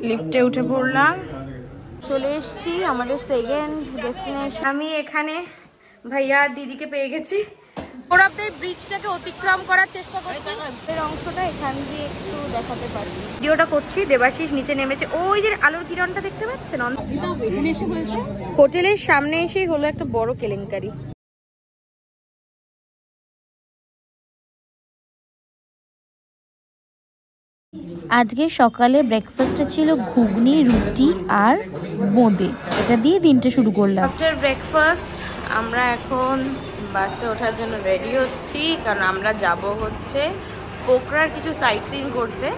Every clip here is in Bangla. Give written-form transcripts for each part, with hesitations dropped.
লিফটে উঠে পড়লাম, চলে এসেছি আমাদের সেকেন্ড ডেস্টিনেশন। আমি এখানে ভাইয়া দিদিকে পেয়ে গেছি। ওরা আপনার ব্রিজটাকে অতিক্রম করার চেষ্টা করছে, এর অংশটা এখান দিয়ে একটু দেখাতে পারি। ভিডিওটা করছি, দেবাশিস নিচে নেমেছে, ওই যে আলোর কিরণটা দেখতে পাচ্ছেন হোটেলের সামনে এসেই হলো একটা বড় কেলেঙ্কারি। আজকে সকালে ব্রেকফাস্টে ছিল ঘুগনি, রুটি আর বোঁদে। এটা দিয়ে দিনটা শুরু করলাম। আফটার ব্রেকফাস্ট আমরা এখন বাসে ওঠার জন্য রেডি হচ্ছি, কারণ আমরা যাব হচ্ছে পোখরার কিছু সাইট সিন করতে।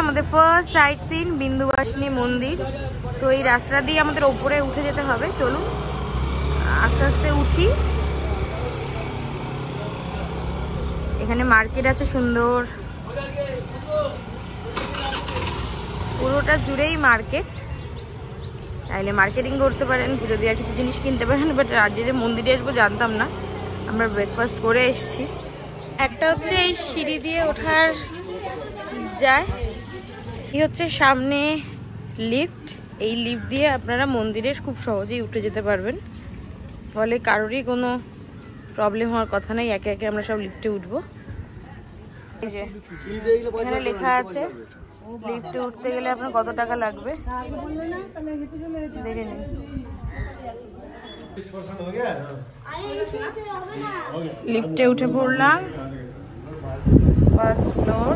আমাদের ফার্স্ট সাইট সিন বিন্দুবাসিনী মন্দির। তো এই রাস্তা দিয়ে আমাদের ওপরে উঠে যেতে হবে। চলুন আস্তে আস্তে উঠি। এখানে মার্কেট আছে সুন্দর, পুরোটা জুড়েই মার্কেট, চাইলে মার্কেটিং করতে পারেন, পুজো দেওয়ার কিছু জিনিস কিনতে পারেন। বাট আজকে যে মন্দিরে আসবো জানতাম না, আমরা ব্রেকফাস্ট করে এসেছি। একটা হচ্ছে এই সিঁড়ি দিয়ে ওঠার যায়, এই হচ্ছে সামনে লিফট। এই লিফট দিয়ে আপনারা মন্দিরে খুব সহজেই উঠে যেতে পারবেন, ফলে কারোরই কোনো প্রবলেম হওয়ার কথা নাই। একে একে আমরা সব লিফটে উঠবো। এই যে এখানে লেখা আছে লিফটে উঠতে গেলে আপনার কত টাকা লাগবে দেখে নিন। লিফটে উঠে পড়লাম, ফার্স্ট ফ্লোর।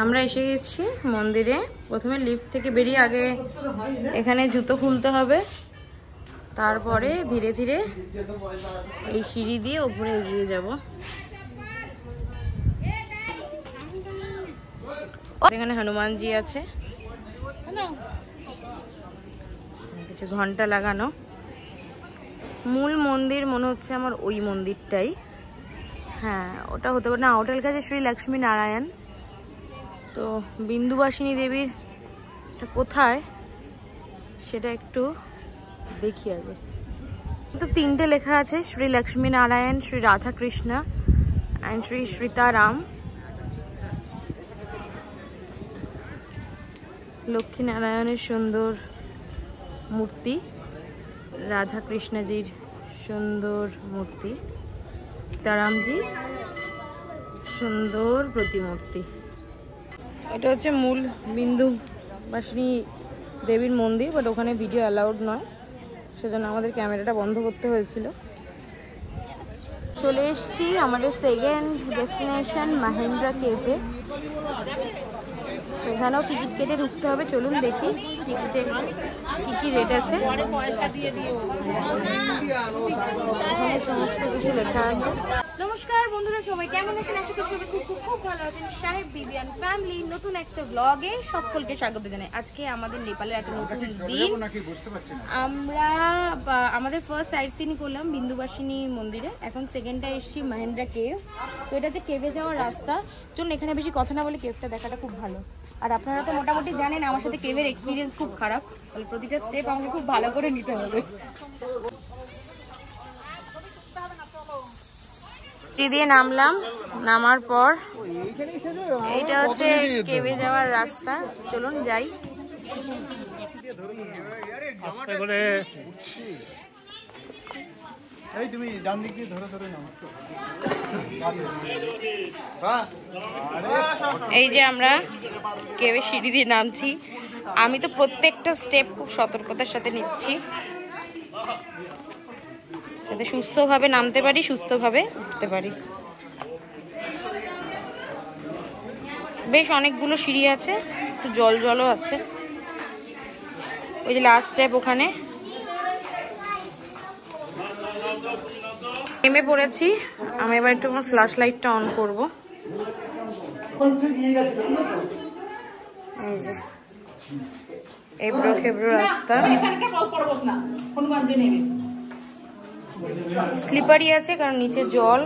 আমরা এসে গেছি মন্দিরে। প্রথমে লিফট থেকে বেরিয়ে আগে এখানে জুতো খুলতে হবে, তারপরে ধীরে ধীরে এই সিঁড়ি দিয়ে উপরে এগিয়ে যাব। এখানে হনুমানজি আছে, কিছু ঘন্টা লাগানো। মূল মন্দির মনে হচ্ছে আমার ওই মন্দিরটাই, হ্যাঁ ওটা হতে পারে না, হোটেল কাছে শ্রী লক্ষ্মী নারায়ণ। তো বিন্দুবাসিনী দেবীর কোথায় সেটা একটু দেখি আগে। তো তিনটে লেখা আছে, শ্রী লক্ষ্মী নারায়ণ, শ্রী রাধা কৃষ্ণ অ্যান্ড শ্রী সীতারাম। লক্ষ্মী নারায়ণের সুন্দর মূর্তি, রাধা কৃষ্ণজির সুন্দর মূর্তি, সীতারামজির সুন্দর প্রতিমূর্তি। এটা হচ্ছে মূল বিন্দুবাসিনী দেবীর মন্দির, বাট ওখানে ভিডিও অ্যালাউড নয়, সেজন্য আমাদের ক্যামেরাটা বন্ধ করতে হয়েছিল। চলে এসেছি আমাদের সেকেন্ড ডেস্টিনেশন মাহেন্দ্রা কেভে। এখানেও টিকিট কেটে ঢুকতে হবে। চলুন দেখি টিকিটে কি কি রেট আছে। এখানে সমস্ত কিছু লেখা আছে। নমস্কার বন্ধুরা, সবাই কেমন আছেন? আশা করি সবাই খুব খুব খুব ভালো আছেন। সাহেব বিবিয়ান ফ্যামিলি নতুন একটা ব্লগে সকলকে স্বাগত জানাই। আজকে আমাদের নেপালের একটা নতুন দিন। আমরা আমাদের ফার্স্ট সাইট সিন করলাম বিন্দুবাসিনী মন্দিরে, এখন সেকেন্ডটা এসেছি মাহেন্দ্রা কেভ। তো এটা হচ্ছে কেভে যাওয়ার রাস্তা। চলুন এখানে বেশি কথা না বলে কেভটা দেখাটা খুব ভালো। আর আপনারা তো মোটামুটি জানেন আমার সাথে কেভের এক্সপিরিয়েন্স খুব খারাপ, তাহলে প্রতিটা স্টেপ আমাকে খুব ভালো করে নিতে হবে। দিয়ে নামলাম, নামার পর এইটা হচ্ছে কেভে যাওয়ার রাস্তা। চলুন যাই। এই যে আমরা কেভে সিঁড়ি দিয়ে নামছি। আমি তো প্রত্যেকটা স্টেপ খুব সতর্কতার সাথে নিচ্ছি, যাতে সুস্থভাবে নামতে পারি, সুস্থভাবে উঠতে পারি। বেশ অনেকগুলো সিঁড়ি আছে, একটু জল জলও আছে। ওই যে লাস্ট স্টেপ, ওখানে নেমে পড়েছি। আমি এবার একটু আমার ফ্ল্যাশ লাইটটা অন করব। এই যে এবড়ো খেবড়ো রাস্তা, স্লিপারি আছে কারণ নিচে জল,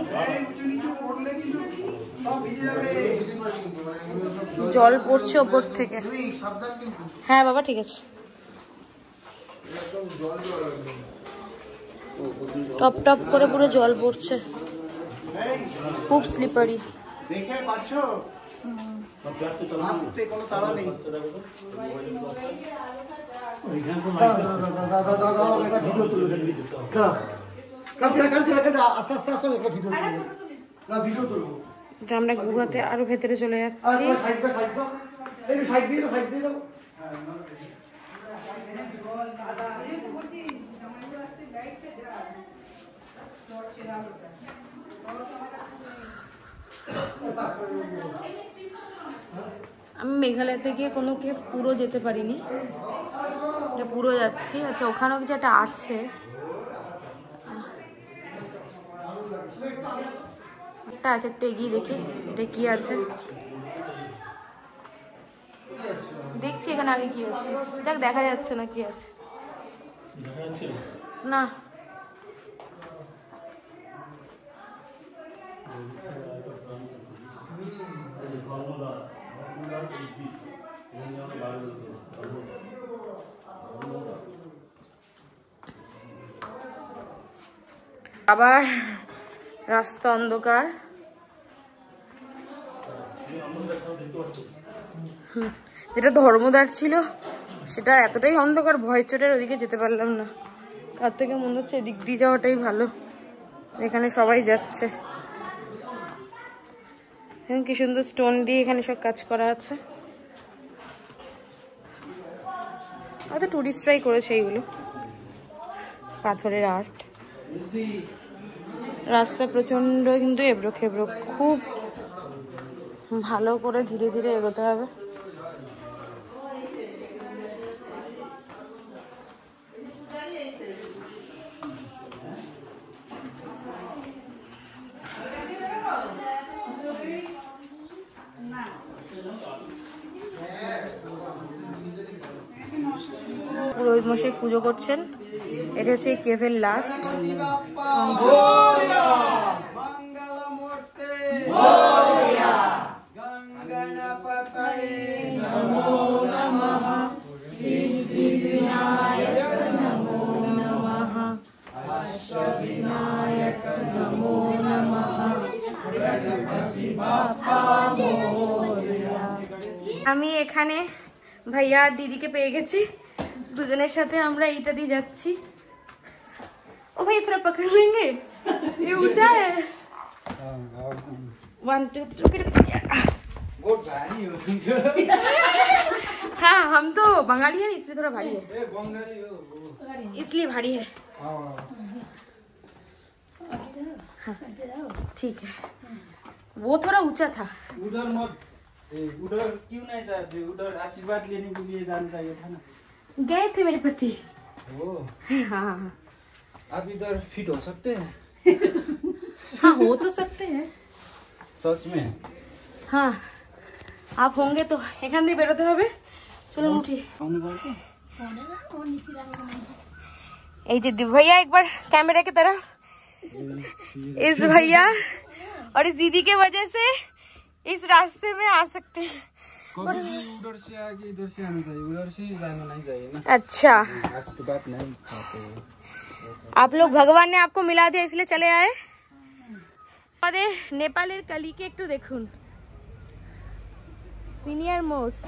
জল পড়ছে ওপর থেকে। হ্যাঁ বাবা ঠিক আছে। টপ টপ করে পুরো জল পড়ছে, খুব স্লিপারি। দেখে পাচ্ছো আসতে কোনো তাড়া নেই। আমরা গুহাতে আরো ভেতরে চলে যাচ্ছি। আমি মেঘালয়তে গিয়ে কোনো কেভ পুরো যেতে পারিনি, এটা পুরো যাচ্ছি। আচ্ছা ওখানেও কিছু একটা আছে, একটা আছে, একটু এগিয়ে দেখি এটা কি আছে। দেখছি এখানে আগে কি আছে, দেখ দেখা যাচ্ছে না কি আছে না। আবার রাস্তা অন্ধকার। যেটা ধর্মদ্বার ছিল সেটা এতটাই অন্ধকার, ভয় চোটের ওদিকে যেতে পারলাম না। তার থেকে মনে হচ্ছে এদিক দিয়ে যাওয়াটাই ভালো, এখানে সবাই যাচ্ছে। কি সুন্দর স্টোন দিয়ে এখানে সব কাজ করা আছে, হয়তো টুরিস্টরাই করেছে এইগুলো, পাথরের আর্ট। রাস্তা প্রচন্ড কিন্তু এবড়ো খেবড়ো, খুব ভালো করে ধীরে ধীরে এগোতে হবে। পুরোহিত মশাই পুজো করছেন, এটা হচ্ছে এই কেভের লাস্ট। আমি এখানে ভাইয়া দিদিকে পেয়ে গেছি, দুজনের সাথে আমরা এইটা দিয়ে যাচ্ছি। ओ भाई थोड़ा पकड़ लेंगे, ये ऊंचा है। 1 2 3 बहुत भारी हो तुम। हाँ हम तो बंगाली है ना, इसलिए थोड़ा भारी है। बंगाली हो इसलिए भारी है। हाँ ठीक है, वो थोड़ा ऊंचा था। उधर मत, उधर क्यों नहीं जाते? उधर आशीर्वाद लेने के लिए जाना चाहिए था ना। गए थे मेरे पति। हाँ आप इधर फिट हो सकते हैं? हाँ हो तो सकते हैं सच में। हाँ आप होंगे तो एखान দিয়ে বেরোতে হবে। चलो उठी। এই যে भैया एक बार कैमरे की तरफ, इस भैया और इस दीदी के वजह से इस रास्ते में आ सकते हैं। उधर से आके इधर से आना चाहिए, उधर से ही जाना नहीं चाहिए ना। अच्छा आशीर्वाद नहीं खाते। आप लोग भगवान ने आपको मिला दिया इसलिए चले आए। আমাদের নেপালের কালীকে একটু দেখুন, সিনিয়র মোস্ট।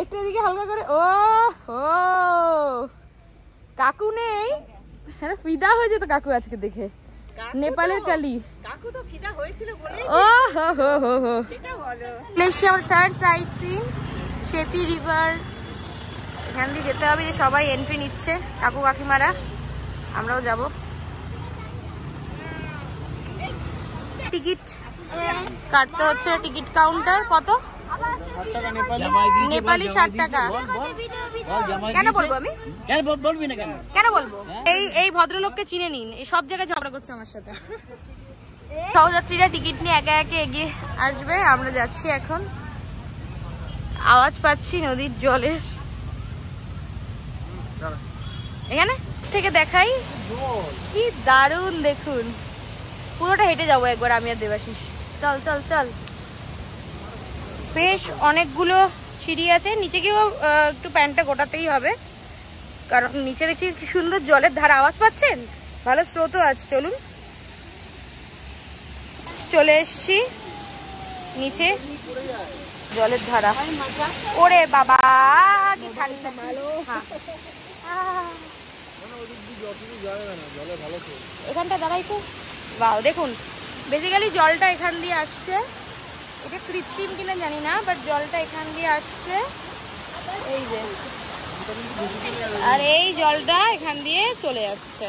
একটু এদিকে হালকা করে। ও হো কাকু নেই, হ্যাঁ ফিদা হয়ে যেত কাকু আজকে দেখে। নেপালের কালী কাকু তো ফিদা হয়েছিল বলে। ও হো হো হো হো সেটা বলো। Glacier third site seen Seti river, এখান দিয়ে যেতে হবে। যে সবাই এন্ট্রি নিচ্ছে, কাকু কাকিমারা, আমরাও যাব। টিকিট কাটতে হচ্ছে, টিকিট কাউন্টার কত? নেপালি 60 টাকা। কেন বলবো আমি, কেন বলবো? এই ভদ্রলোককে চিনে নিন, এই সব জায়গায় ঝগড়া করছে আমার সাথে। সহযাত্রীরা টিকিট নিয়ে একে একে এগিয়ে আসবে, আমরা যাচ্ছি এখন। আওয়াজ পাচ্ছি নদীর জলের, এখানে থেকে দেখাই কি দারুণ দেখুন। পুরোটা হেঁটে যাবো একবার আমি আর দেবাশিস। চল চল চল। বেশ অনেকগুলো সিঁড়ি আছে, নিচে গিয়েও একটু প্যান্টটা গোটাতেই হবে। কারণ নিচে দেখছি কি সুন্দর জলের ধারা, আওয়াজ পাচ্ছেন? ভালো স্রোতও আছে। চলুন, চলে এসছি নিচে, জলের ধারা। ওরে বাবা কি ঠান্ডা! এখানটা দাঁড়াই তো। বাহ, দেখুন বেসিক্যালি জলটা এখান দিয়ে আসছে, এটা কৃত্রিম কিনা জানি না, বাট জলটা এখান দিয়ে আসছে এই যে, আর এই জলটা এখান দিয়ে চলে যাচ্ছে।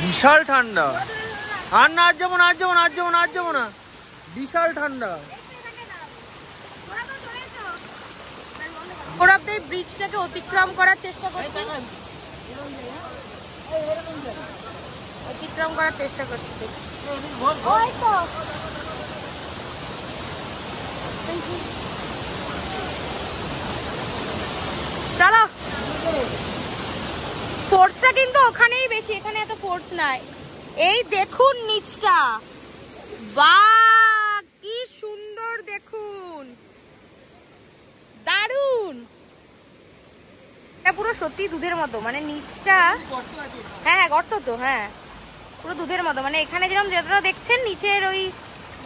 বিশাল ঠান্ডা। আর না, আজ যাবো না, আজ যাবো না, আজ যাবো না, আজ যাবো না, বিশাল ঠান্ডা। ওরাবদাই ব্রিজটাকে অতিক্রম করার চেষ্টা করছে, অতিক্রম করার চেষ্টা করছে। ওই তো চলো, ফোর্সটা কিন্তু ওখানেই বেশি, এখানে এত ফোর্স নাই। এই দেখুন নিচটা, বাহ কি সুন্দর, দেখুন দারুন। এটা পুরো সত্যি দুধের মতো, মানে নিচটা, হ্যাঁ হ্যাঁ গর্ত তো, হ্যাঁ পুরো দুধের মতো। মানে এখানে যেরকম যতটা দেখছেন নিচের ওই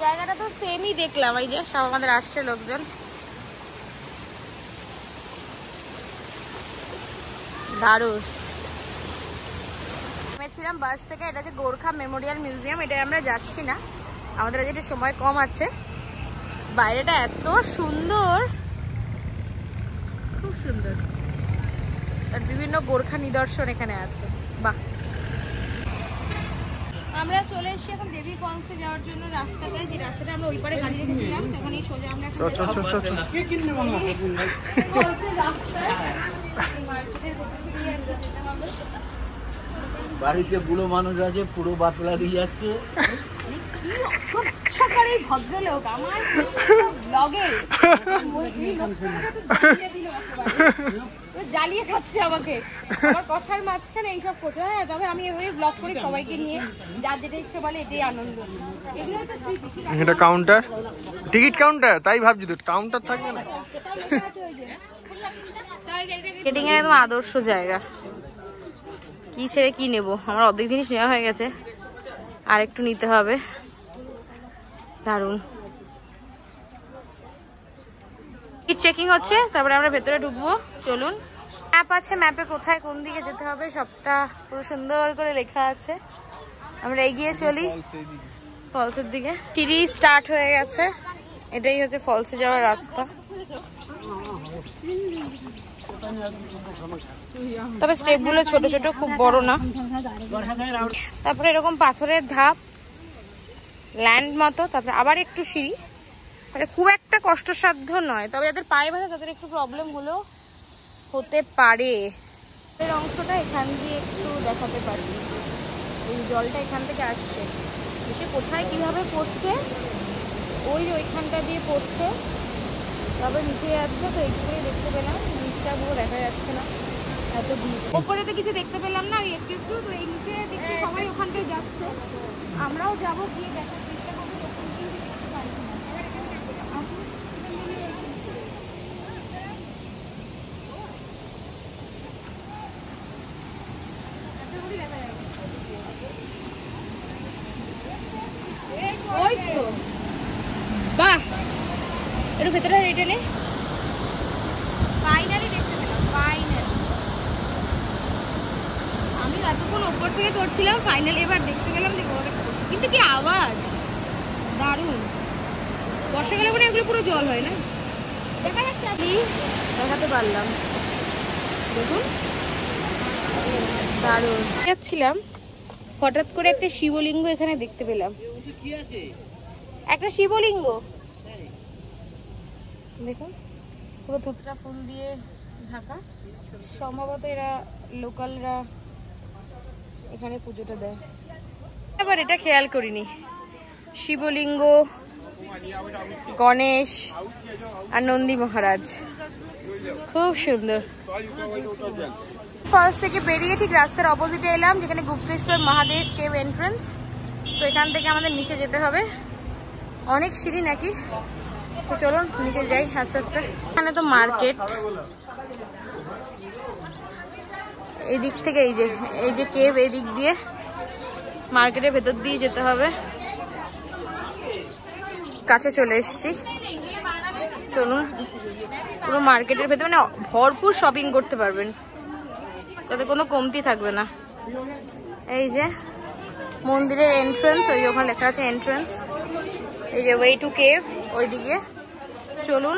জায়গাটা তো সেমই দেখলাম। এই যে সব আমাদের আসছে লোকজন, দারুন। নেমেছিলাম বাস থেকে, এটা হচ্ছে গোর্খা মেমোরিয়াল মিউজিয়াম, এটা আমরা যাচ্ছি না, আমাদের আজ একটু সময় কম আছে। বাইরেটা এত সুন্দর, খুব সুন্দর, আর বিভিন্ন গোর্খা নিদর্শন এখানে আছে। বাহ, আমরা চলে এসেছি এখন দেবী ফলসে যাওয়ার জন্য রাস্তাটায়, যে রাস্তাটা আমরা ওই পারে গাড়ি রেখেছিলাম, তখনই সোজা আমরা বাড়িতে বুড়ো মানুষ আছে, পুরো বাতলা দিয়ে যাচ্ছে। কি অসহ্যকর এই ভদ্রলোক আমার ব্লগে জ্বালিয়ে খাচ্ছে আমাকে, আমার কথার মাঝখানে এইসব করছে। হ্যাঁ, তবে আমি এভাবে ব্লগ করি সবাইকে নিয়ে, যার যেটা ইচ্ছে বলে, এটাই আনন্দ। এগুলো তো স্মৃতি। এটা কাউন্টার, টিকিট কাউন্টার, তাই ভাবছি তো কাউন্টার থাকবে না। মার্কেটিং এর একদম আদর্শ জায়গা। কি ছেড়ে কি নেব, আমার অর্ধেক জিনিস নেওয়া হয়ে গেছে, আর একটু নিতে হবে। দারুন, টিকিট চেকিং হচ্ছে, তারপরে আমরা ভেতরে ঢুকবো। চলুন, ম্যাপ আছে, ম্যাপে কোথায় কোন দিকে যেতে হবে সবটা পুরো সুন্দর করে লেখা আছে। আমরা এগিয়ে চলি ফলসের দিকে। সিঁড়ি স্টার্ট হয়ে গেছে, এটাই হচ্ছে ফলসে যাওয়ার রাস্তা। তবে স্টেপ গুলো ছোট ছোট, খুব বড় না। তারপরে এরকম পাথরের ধাপ, ল্যান্ড মতো, তারপরে আবার একটু সিঁড়ি, মানে খুব একটা কষ্টসাধ্য নয়। তবে যাদের পায়ে ব্যথা তাদের একটু প্রবলেম হলেও হতে পারে। এর অংশটা এখান দিয়ে একটু দেখাতে পারি, এই জলটা এখান থেকে আসছে, এসে কোথায় কিভাবে পড়ছে, ওই যে ওইখানটা দিয়ে পড়ছে, তবে নিচে যাচ্ছে। তো এইটুকুই দেখতে পেলাম, নিচটা পুরো দেখা যাচ্ছে না, এত ডিপ। ওপরে তো কিছু দেখতে পেলাম না, ওই একটু একটু। তো এই নিচে দেখছি সবাই ওখানটায় যাচ্ছে, আমরাও যাবো, গিয়ে দেখার চেষ্টা করবো ওখান থেকে দেখতে পারি না। ওই তো, বাহ, একটু ভেতরে রিটেনে ফাইনালি দেখতে পেলাম। ফাইনালি আমি এতক্ষণ উপর থেকে করছিলাম, ফাইনালি এবার দেখতে পেলাম যে কিন্তু কি আওয়াজ, দারুণ। বর্ষাকালে মানে এগুলো পুরো জল হয় না, দেখা যাচ্ছে। আমি দেখাতে পারলাম, দেখুন দারুণ। যাচ্ছিলাম, হঠাৎ করে একটা শিবলিঙ্গ এখানে দেখতে পেলাম, একটা শিবলিঙ্গ দেখুন, পুরো ধুতরা ফুল দিয়ে ঢাকা। সম্ভবত এরা লোকালরা এখানে পুজোটা দেয়। এবার এটা খেয়াল করিনি, শিবলিঙ্গ, গণেশ আর নন্দী মহারাজ খুব সুন্দর। ফলস থেকে বেরিয়ে ঠিক রাস্তার অপোজিটে এলাম, যেখানে গুপ্তেশ্বর মহাদেব কেভ এন্ট্রান্স। তো এখান থেকে আমাদের নিচে যেতে হবে, অনেক সিঁড়ি নাকি। তো চলুন নিচে যাই আস্তে আস্তে। এখানে তো মার্কেট, এই দিক থেকে এই যে কেভ, এই দিক দিয়ে মার্কেটের ভেতর দিয়ে যেতে হবে। কাছে চলে এসেছি, চলুন। পুরো মার্কেটের ভেতর মানে ভরপুর শপিং করতে পারবেন, তাতে কোনো কমতি থাকবে না। এই যে মন্দিরের এন্ট্রান্স, ওই যে ওখানে লেখা আছে এন্ট্রান্স। এই যে ওয়ে টু কেভ, ওইদিকে চলুন।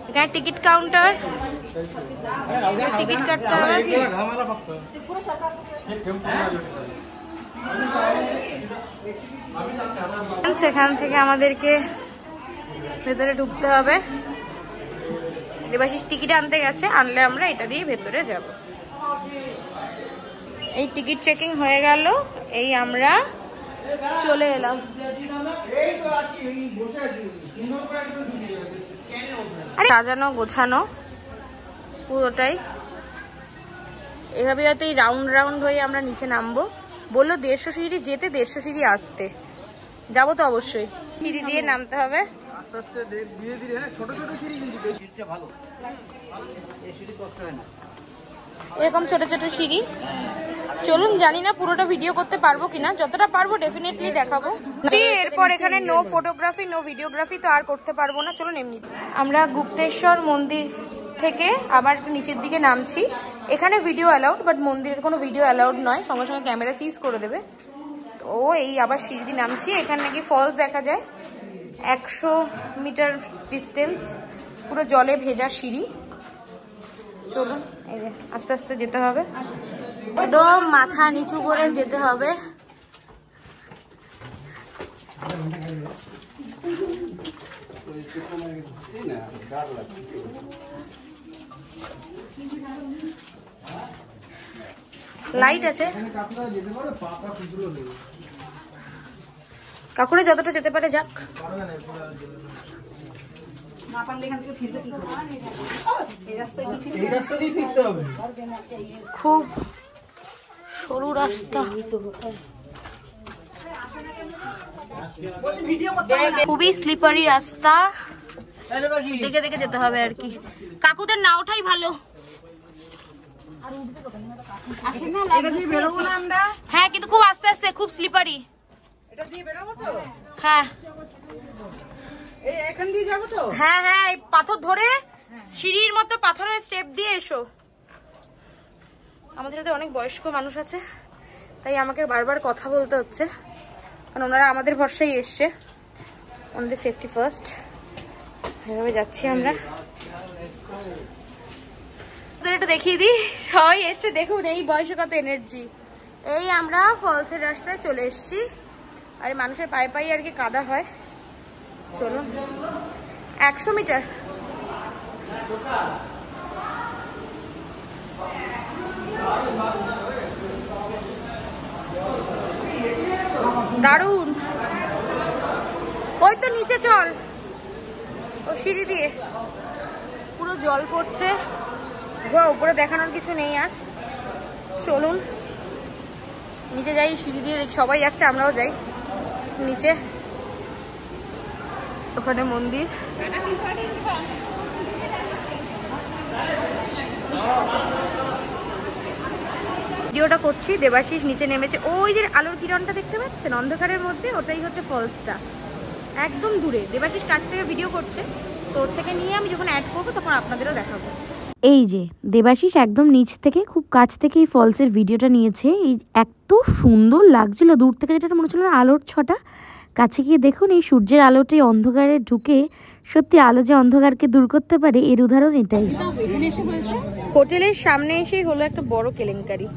এখানে টিকিট কাউন্টার, টিকিট কাটতে হবে। সেখান থেকে আমাদেরকে ভেতরে ঢুকতে হবে। দেবাশিস টিকিট আনতে গেছে, আনলে আমরা এটা দিয়ে ভেতরে যাব। এই টিকিট চেকিং হয়ে গেল, এই আমরা চলে এলাম। সাজানো গোছানো পুরোটাই। এভাবে হয়তো এই রাউন্ড রাউন্ড হয়ে আমরা নিচে নামবো। বললো 150 সিঁড়ি যেতে, 150 সিঁড়ি আসতে। যাবো তো অবশ্যই, সিঁড়ি দিয়ে নামতে হবে। এরকম ছোট ছোট সিঁড়ি। চলুন, জানি না পুরোটা ভিডিও করতে পারবো কিনা, যতটা পারবো ডেফিনেটলি দেখাবো। এরপর এখানে নো ফটোগ্রাফি নো ভিডিওগ্রাফি তো আর করতে পারবো না। চলুন এমনি আমরা গুপ্তেশ্বর মন্দির থেকে আবার একটু নিচের দিকে নামছি। এখানে ভিডিও অ্যালাউড, বাট মন্দিরের কোনো ভিডিও অ্যালাউড নয়, সঙ্গে সঙ্গে ক্যামেরা সিজ করে দেবে। তো এই আবার সিঁড়ি দিয়ে নামছি। এখানে নাকি ফলস দেখা যায়, 100 মিটার ডিস্টেন্স, পুরো জলে ভেজা সিঁড়ি। চলুন, এই যে আস্তে আস্তে যেতে হবে, একদম মাথা নিচু করে যেতে হবে। লাইট আছে, কাকুরা যতটা যেতে পারে যাক। খুব সরু রাস্তা, খুবই স্লিপারি রাস্তা, দেখে দেখে যেতে হবে আর কি। কাকুদের না ওঠাই ভালো। হ্যাঁ, কিন্তু খুব আস্তে আস্তে, খুব স্লিপারি। হ্যাঁ হ্যাঁ হ্যাঁ, এই পাথর ধরে সিঁড়ির মতো পাথরের স্টেপ দিয়ে এসো। আমাদের সাথে অনেক বয়স্ক মানুষ আছে, তাই আমাকে বারবার কথা বলতে হচ্ছে, কারণ ওনারা আমাদের ভরসায় এসছে। ওনাদের সেফটি ফার্স্ট। এভাবে যাচ্ছি আমরা। একটু দেখিয়ে দিই, সবাই এসছে দেখুন, এই বয়সে কত এনার্জি। এই আমরা ফলসের রাস্তায় চলে এসছি, আর মানুষের পায়ে পায়ে আর কি কাদা হয়। চলুন, 100 মিটার। দারুন, ওই তো নিচে চল, ও সিঁড়ি দিয়ে পুরো জল পড়ছে। উপরে দেখানোর কিছু নেই আর। চলুন নিচে যাই, সিঁড়ি দিয়ে সবাই যাচ্ছে, আমরাও যাই নিচে। ওখানে মন্দির। ভিডিওটা করছি, দেবাশিস নিচে নেমেছে। ওই যে আলোর কিরণটা দেখতে পাচ্ছেন অন্ধকারের মধ্যে, ওটাই হচ্ছে ফলসটা, একদম দূরে। দেবাশিস কাছ থেকে ভিডিও করছে, তোর থেকে নিয়ে আমি যখন অ্যাড করবো তখন আপনাদেরও দেখাবো। এই যে দেবাশিস একদম নিচ থেকে খুব কাছ থেকে এই ফলসের ভিডিওটা নিয়েছে। এই এত সুন্দর লাগছিল দূর থেকে, যেটা মনে হচ্ছিল আলোর ছটা। কাছে গিয়ে দেখুন, এই সূর্যের আলোটি অন্ধকারে ঢুকে সত্যি আলো যে অন্ধকারকে দূর করতে পারে, এর উদাহরণ এটাই। হোটেলের সামনে এসেই হলো একটা বড় কেলেঙ্কারি,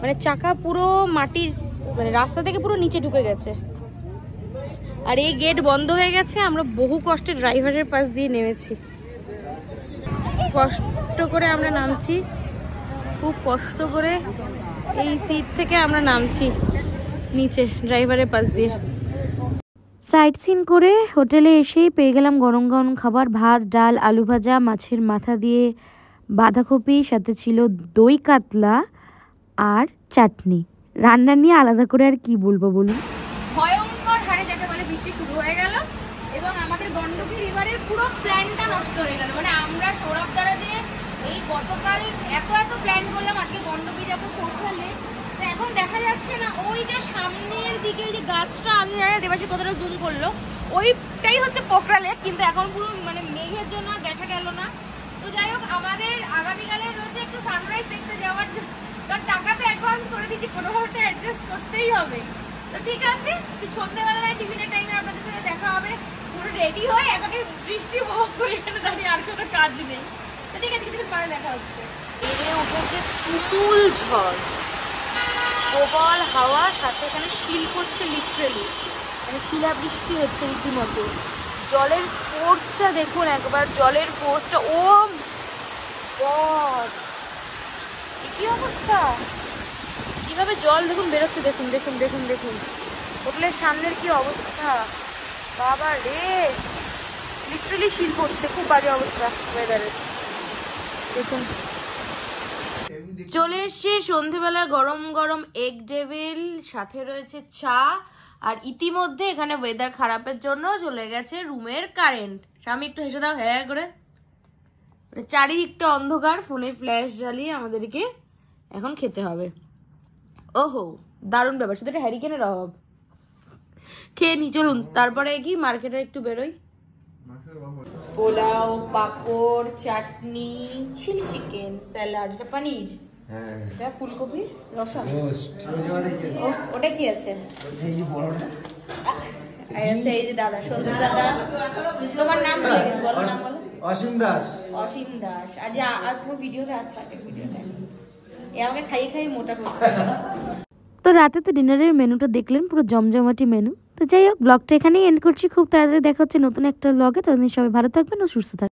মানে চাকা পুরো মাটির, মানে রাস্তা থেকে পুরো নিচে ঢুকে গেছে, আর এই গেট বন্ধ হয়ে গেছে। আমরা বহু কষ্টে ড্রাইভারের পাশ দিয়ে নেমেছি, কষ্ট করে আমরা নামছি, খুব কষ্ট করে এই সিট থেকে আমরা নামছি নিচে ড্রাইভারের পাশ দিয়ে। সাইট সিন করে হোটেলে এসেই পেয়ে গেলাম গরম গরম খাবার, ভাত, ডাল, আলু ভাজা, মাছের মাথা দিয়ে বাঁধাকপি, সাথে ছিল দই কাতলা আর চাটনি। রান্না নিয়ে আলাদা করে আর কি বলবো বলুন। ভয়ঙ্কর হারে যাকে বলে বৃষ্টি শুরু হয়ে গেল এবং আমাদের গন্ডকী রিভারের পুরো প্ল্যানটা নষ্ট হয়ে গেল। মানে আমরা সৌরভ দ্বারা যে এই গতকাল এত প্ল্যান করলাম আজকে গন্ডকী যাবো পোখরালে, তো এখন দেখা যাচ্ছে না ওই যে সামনের দিকে যে গাছটা, আমি জানি দেবাশী কতটা জুম করলো, ওইটাই হচ্ছে পোখরালে, কিন্তু এখন পুরো মানে মেঘের জন্য দেখা গেল না। তো যাই হোক, আমাদের আগামীকালে রয়েছে একটু সানরাইজ দেখতে যাওয়ার, কারণ টাকা তো অ্যাডভান্স করে দিচ্ছি, কোনোভাবে তো অ্যাডজাস্ট করতেই হবে। তো ঠিক আছে, সন্ধ্যাবেলায় টিফিনের টাইমে আপনাদের সাথে দেখা হবে। পুরো রেডি হয়ে এখন বৃষ্টি উপভোগ করে এখানে দাঁড়িয়ে, আর কোনো কাজ নেই। তো ঠিক আছে, কিছু পরে দেখা হচ্ছে। এড়ে উঠেছে তুমুল ঝড়, প্রবল হাওয়া, সাথে এখানে শিল করছে লিটারেলি, মানে শিলাবৃষ্টি হচ্ছে রীতিমতো। জলের ফোর্সটা দেখুন একবার, জলের ফোর্সটা, ও গড কি অবস্থা, কিভাবে জল দেখুন বেরোচ্ছে, দেখুন দেখুন দেখুন দেখুন হোটেলের সামনের কি অবস্থা, বাবা রে, লিটারালি শিল পড়ছে, খুব বাজে অবস্থা ওয়েদারের। দেখুন চলে এসছে সন্ধেবেলা গরম গরম এগ ডেভিল, সাথে রয়েছে চা, আর ইতিমধ্যে এখানে ওয়েদার খারাপের জন্য চলে গেছে রুমের কারেন্ট। স্বামী একটু হেসে দাও হ্যাঁ করে। চারিদিকটা অন্ধকার, ফোনে ফ্ল্যাশ জ্বালিয়ে আমাদেরকে এখন খেতে হবে। ওহো দারুণ ব্যাপার, শুধু একটা হ্যারিকেনের অভাব। খেয়ে নি চলুন, তারপরে কি মার্কেটে একটু বেরোই। পোলাও, পাপড়, চাটনি, চিলি চিকেন, স্যালাড, এটা পনির, এটা ফুলকপির রসা, ওটা কি আছে? এই যে দাদা, সন্ধু দাদা, তোমার নাম বলো, নাম বলো। অসীম দাস। অসীম দাস, আজ আর তোমার ভিডিওতে আছে, আগের ভিডিওতে এ আমাকে খাইয়ে খাইয়ে মোটা করছে। তো রাতে তো ডিনারের মেনুটা দেখলেন, পুরো জমজমাটি মেনু। তো যাই হোক, ব্লগটা এখানেই এন্ড করছি। খুব তাড়াতাড়ি দেখা হচ্ছে নতুন একটা ব্লগে। ততদিন সবাই ভালো থাকবেন ও সুস্থ থাকবেন।